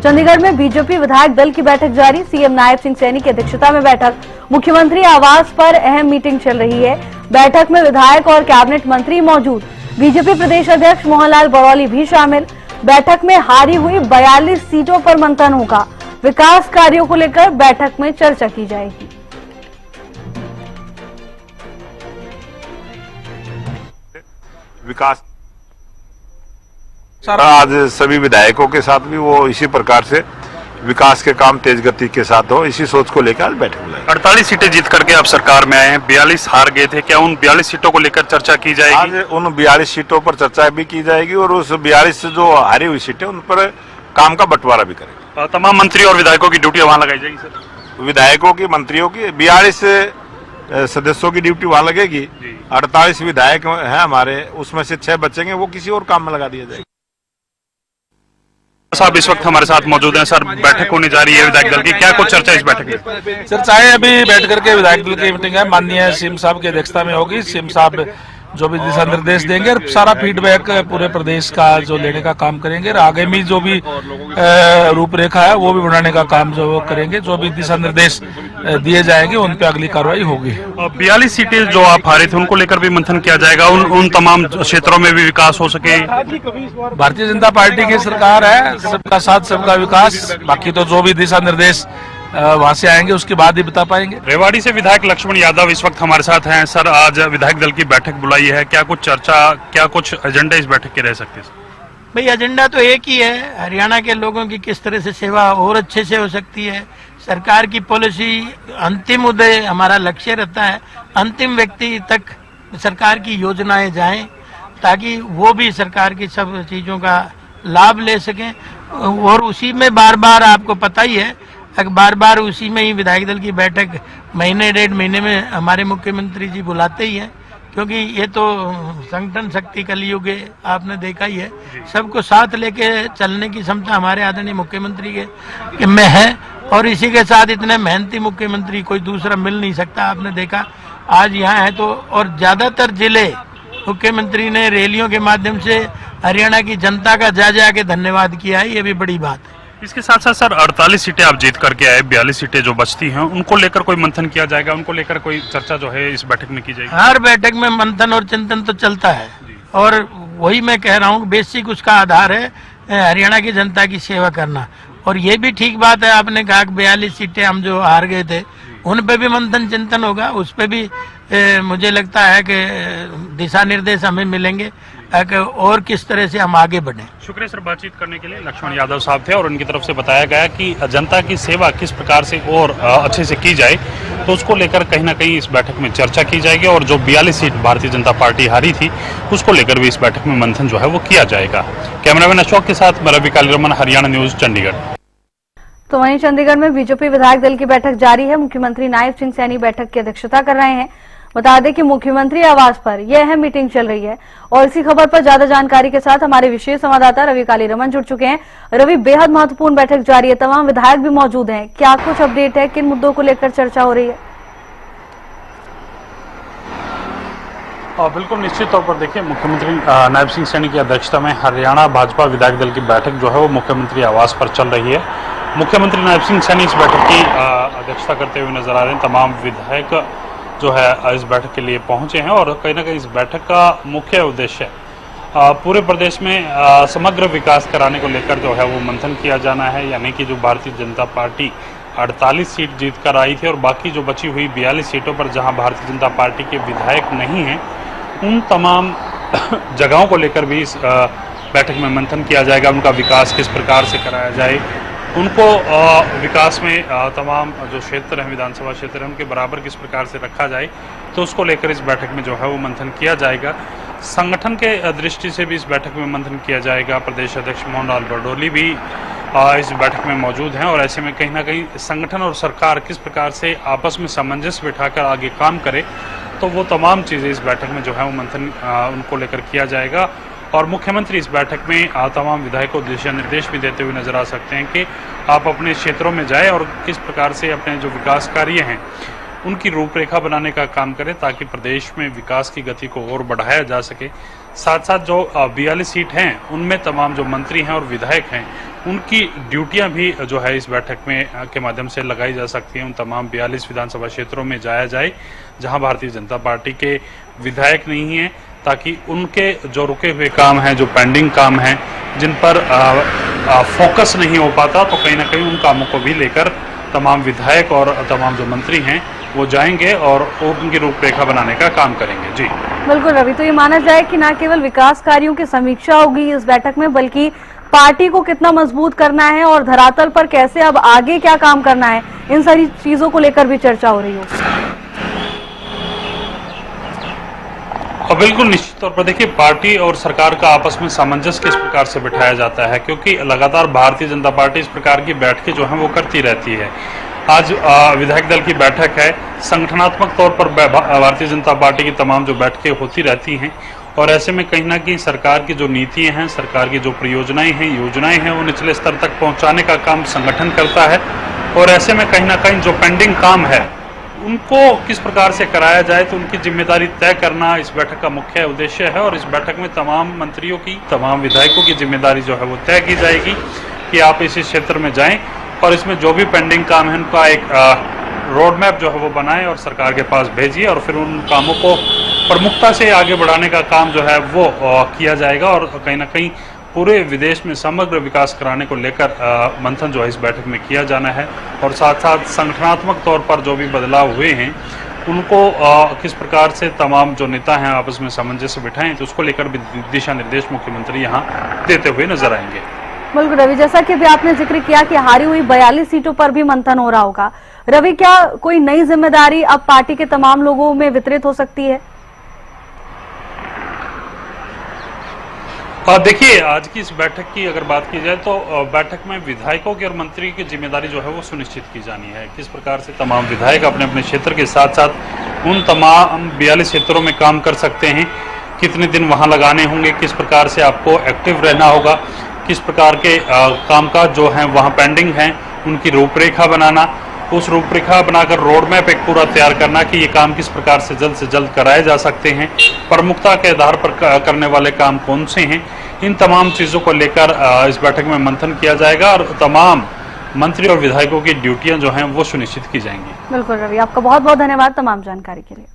चंडीगढ़ में बीजेपी विधायक दल की बैठक जारी। सीएम नायब सिंह सैनी की अध्यक्षता में बैठक। मुख्यमंत्री आवास पर अहम मीटिंग चल रही है। बैठक में विधायक और कैबिनेट मंत्री मौजूद। बीजेपी प्रदेश अध्यक्ष मोहनलाल बरौली भी शामिल। बैठक में हारी हुई 42 सीटों पर मंथन होगा। विकास कार्यों को लेकर बैठक में चर्चा की जाएगी। विकास आज सभी विधायकों के साथ भी वो इसी प्रकार से विकास के काम तेज गति के साथ हो, इसी सोच को लेकर आज बैठक बुलाई। 48 सीटें जीत करके आप सरकार में आए हैं, 42 हार गए थे। क्या उन 42 सीटों को लेकर चर्चा की जाएगी? आज उन 42 सीटों पर चर्चा भी की जाएगी और उस 42 से जो हारी हुई सीटें उन पर काम का बंटवारा भी करेंगे। तमाम मंत्री और विधायकों की ड्यूटी वहां लगाई जाएगी सर? विधायकों की, मंत्रियों की 42 सदस्यों की ड्यूटी वहां लगेगी। 48 विधायक हैं हमारे, उसमें से 6 बचेंगे, वो किसी और काम में लगा दिया जाएगा। साहब इस वक्त हमारे साथ मौजूद हैं। सर, बैठक होने जा रही है विधायक दल की, क्या कुछ चर्चा इस बैठक में? चर्चाएं अभी बैठ करके विधायक दल की मीटिंग है, माननीय सीएम साहब की अध्यक्षता में होगी। सीएम साहब जो भी दिशा निर्देश देंगे और सारा फीडबैक पूरे प्रदेश का जो लेने का काम करेंगे और आगामी जो भी रूपरेखा है वो भी बनाने का काम जो वो करेंगे। जो भी दिशा निर्देश दिए जाएंगे उन पे अगली कार्रवाई होगी। 42 सीटें जो आप हारे थे उनको लेकर भी मंथन किया जाएगा, उन तमाम क्षेत्रों में भी विकास हो सके। भारतीय जनता पार्टी की सरकार है, सबका साथ सबका विकास। बाकी तो जो भी दिशा निर्देश वहां से आएंगे उसके बाद ही बता पाएंगे। रेवाड़ी से विधायक लक्ष्मण यादव इस वक्त हमारे साथ हैं। सर, आज विधायक दल की बैठक बुलाई है, क्या कुछ चर्चा, क्या कुछ एजेंडा इस बैठक के रह सकते हैं? भाई एजेंडा तो एक ही है, हरियाणा के लोगों की किस तरह से सेवा और अच्छे से हो सकती है। सरकार की पॉलिसी अंतिम उदय हमारा लक्ष्य रहता है, अंतिम व्यक्ति तक सरकार की योजनाएं जाएं ताकि वो भी सरकार की सब चीजों का लाभ ले सकें। और उसी में बार बार आपको पता ही है, बार बार उसी में ही विधायक दल की बैठक महीने 1.5 महीने में हमारे मुख्यमंत्री जी बुलाते ही हैं, क्योंकि ये तो संगठन शक्ति कलयुग है, आपने देखा ही है। सबको साथ लेके चलने की क्षमता हमारे आदरणीय मुख्यमंत्री के में है और इसी के साथ इतने मेहनती मुख्यमंत्री कोई दूसरा मिल नहीं सकता। आपने देखा आज यहाँ है तो, और ज्यादातर जिले मुख्यमंत्री ने रैलियों के माध्यम से हरियाणा की जनता का जा जा के धन्यवाद किया है, ये भी बड़ी बात है। इसके साथ साथ सर 48 सीटें आप जीत करके आए, 42 सीटें जो बचती हैं उनको लेकर कोई मंथन किया जाएगा, उनको लेकर कोई चर्चा जो है इस बैठक में की जाएगी? हर बैठक में मंथन और चिंतन तो चलता है और वही मैं कह रहा हूँ, बेसिक उसका आधार है हरियाणा की जनता की सेवा करना। और ये भी ठीक बात है, आपने कहा कि 42 सीटें हम जो हार गए थे उन पे भी मंथन चिंतन होगा, उस पे भी मुझे लगता है कि दिशा निर्देश हमें मिलेंगे और किस तरह से हम आगे बढ़े। शुक्रिया सर बातचीत करने के लिए। लक्ष्मण यादव साहब थे और उनकी तरफ से बताया गया कि जनता की सेवा किस प्रकार से और अच्छे से की जाए, तो उसको लेकर कहीं ना कहीं इस बैठक में चर्चा की जाएगी और जो 42 सीट भारतीय जनता पार्टी हारी थी उसको लेकर भी इस बैठक में मंथन जो है वो किया जाएगा। कैमरामैन अशोक के साथ मैं रवि कालीरमन, हरियाणा न्यूज, चंडीगढ़। तो वहीं चंडीगढ़ में बीजेपी विधायक दल की बैठक जारी है। मुख्यमंत्री नायब सिंह सैनी बैठक की अध्यक्षता कर रहे हैं। बता दें कि मुख्यमंत्री आवास पर यह अहम मीटिंग चल रही है और इसी खबर पर ज्यादा जानकारी के साथ हमारे विशेष संवाददाता रवि कालीरमन जुड़ चुके हैं। रवि, बेहद महत्वपूर्ण बैठक जारी है, तमाम विधायक भी मौजूद हैं, क्या कुछ अपडेट है, किन मुद्दों को लेकर चर्चा हो रही है? बिल्कुल निश्चित तौर पर देखिए, मुख्यमंत्री नायब सिंह सैनी की अध्यक्षता में हरियाणा भाजपा विधायक दल की बैठक जो है वो मुख्यमंत्री आवास पर चल रही है। मुख्यमंत्री नायब सिंह सैनी इस बैठक की अध्यक्षता करते हुए नजर आ रहे हैं। तमाम विधायक जो है इस बैठक के लिए पहुंचे हैं और कहीं ना कहीं इस बैठक का मुख्य उद्देश्य पूरे प्रदेश में समग्र विकास कराने को लेकर जो है वो मंथन किया जाना है। यानी कि जो भारतीय जनता पार्टी 48 सीट जीत कर आई थी और बाकी जो बची हुई 42 सीटों पर जहां भारतीय जनता पार्टी के विधायक नहीं हैं, उन तमाम जगहों को लेकर भी इस बैठक में मंथन किया जाएगा। उनका विकास किस प्रकार से कराया जाए, उनको विकास में तमाम जो क्षेत्र हैं, विधानसभा क्षेत्र हैं, उनके बराबर किस प्रकार से रखा जाए, तो उसको लेकर इस बैठक में जो है वो मंथन किया जाएगा। संगठन के दृष्टि से भी इस बैठक में मंथन किया जाएगा। प्रदेश अध्यक्ष मोहनलाल बरौली भी इस बैठक में मौजूद हैं और ऐसे में कहीं ना कहीं संगठन और सरकार किस प्रकार से आपस में सामंजस्य बिठाकर आगे काम करे, तो वो तमाम चीज़ें इस बैठक में जो है वो मंथन उनको लेकर किया जाएगा। और मुख्यमंत्री इस बैठक में तमाम विधायकों को दिशा निर्देश भी देते हुए नजर आ सकते हैं कि आप अपने क्षेत्रों में जाएं और किस प्रकार से अपने जो विकास कार्य हैं उनकी रूपरेखा बनाने का काम करें ताकि प्रदेश में विकास की गति को और बढ़ाया जा सके। साथ साथ जो 42 सीट हैं उनमें तमाम जो मंत्री हैं और विधायक हैं उनकी ड्यूटियां भी जो है इस बैठक में के माध्यम से लगाई जा सकती हैं। उन तमाम 42 विधानसभा क्षेत्रों में जाया जाए जहां भारतीय जनता पार्टी के विधायक नहीं हैं, ताकि उनके जो रुके हुए काम हैं, जो पेंडिंग काम हैं, जिन पर फोकस नहीं हो पाता, तो कहीं ना कहीं उन कामों को भी लेकर तमाम विधायक और तमाम जो मंत्री हैं वो जाएंगे और उनकी रूपरेखा बनाने का काम करेंगे। जी बिल्कुल रवि, तो ये माना जाए कि न केवल विकास कार्यों की समीक्षा होगी इस बैठक में, बल्कि पार्टी को कितना मजबूत करना है और धरातल पर कैसे अब आगे क्या काम करना है, इन सारी चीजों को लेकर भी चर्चा हो रही होगी। और बिल्कुल निश्चित तौर पर देखिए, पार्टी और सरकार का आपस में सामंजस्य किस प्रकार से बिठाया जाता है, क्योंकि लगातार भारतीय जनता पार्टी इस प्रकार की बैठकें जो है वो करती रहती है। आज विधायक दल की बैठक है, संगठनात्मक तौर पर भारतीय जनता पार्टी की तमाम जो बैठकें होती रहती हैं, और ऐसे में कहीं ना कहीं सरकार की जो नीतियां हैं, सरकार की जो परियोजनाएं हैं, योजनाएं हैं, वो निचले स्तर तक पहुंचाने का काम संगठन करता है। और ऐसे में कहीं ना कहीं जो पेंडिंग काम है उनको किस प्रकार से कराया जाए, तो उनकी जिम्मेदारी तय करना इस बैठक का मुख्य उद्देश्य है। और इस बैठक में तमाम मंत्रियों की, तमाम विधायकों की जिम्मेदारी जो है वो तय की जाएगी कि आप इस क्षेत्र में जाएं और इसमें जो भी पेंडिंग काम है उनका एक रोड मैप जो है वो बनाएं और सरकार के पास भेजिए, और फिर उन कामों को प्रमुखता से आगे बढ़ाने का काम जो है वो किया जाएगा। और कहीं ना कहीं पूरे विदेश में समग्र विकास कराने को लेकर मंथन जो है इस बैठक में किया जाना है। और साथ साथ संगठनात्मक तौर पर जो भी बदलाव हुए हैं उनको किस प्रकार से तमाम जो नेता हैं आपस में सामंजस्य बिठाएं, तो उसको लेकर भी दिशा निर्देश मुख्यमंत्री यहाँ देते हुए नजर आएंगे। बिल्कुल रवि, जैसा कि अभी आपने जिक्र किया कि हारी हुई 42 सीटों पर भी मंथन हो रहा होगा, रवि क्या कोई नई जिम्मेदारी अब पार्टी के तमाम लोगों में वितरित हो सकती है? देखिए, आज की इस बैठक की अगर बात की जाए तो बैठक में विधायकों की और मंत्री की जिम्मेदारी जो है वो सुनिश्चित की जानी है। किस प्रकार से तमाम विधायक अपने अपने क्षेत्र के साथ साथ उन तमाम 42 क्षेत्रों में काम कर सकते हैं, कितने दिन वहां लगाने होंगे, किस प्रकार से आपको एक्टिव रहना होगा, किस प्रकार के कामकाज जो हैं वहां पेंडिंग हैं, उनकी रूपरेखा बनाना, उस रूपरेखा बनाकर रोड मैप एक पूरा तैयार करना कि ये काम किस प्रकार से जल्द कराए जा सकते हैं, प्रमुखता के आधार पर करने वाले काम कौन से हैं, इन तमाम चीज़ों को लेकर इस बैठक में मंथन किया जाएगा और तमाम मंत्री और विधायकों की ड्यूटियां जो हैं वो सुनिश्चित की जाएंगी। बिल्कुल रवि, आपका बहुत बहुत धन्यवाद तमाम जानकारी के लिए।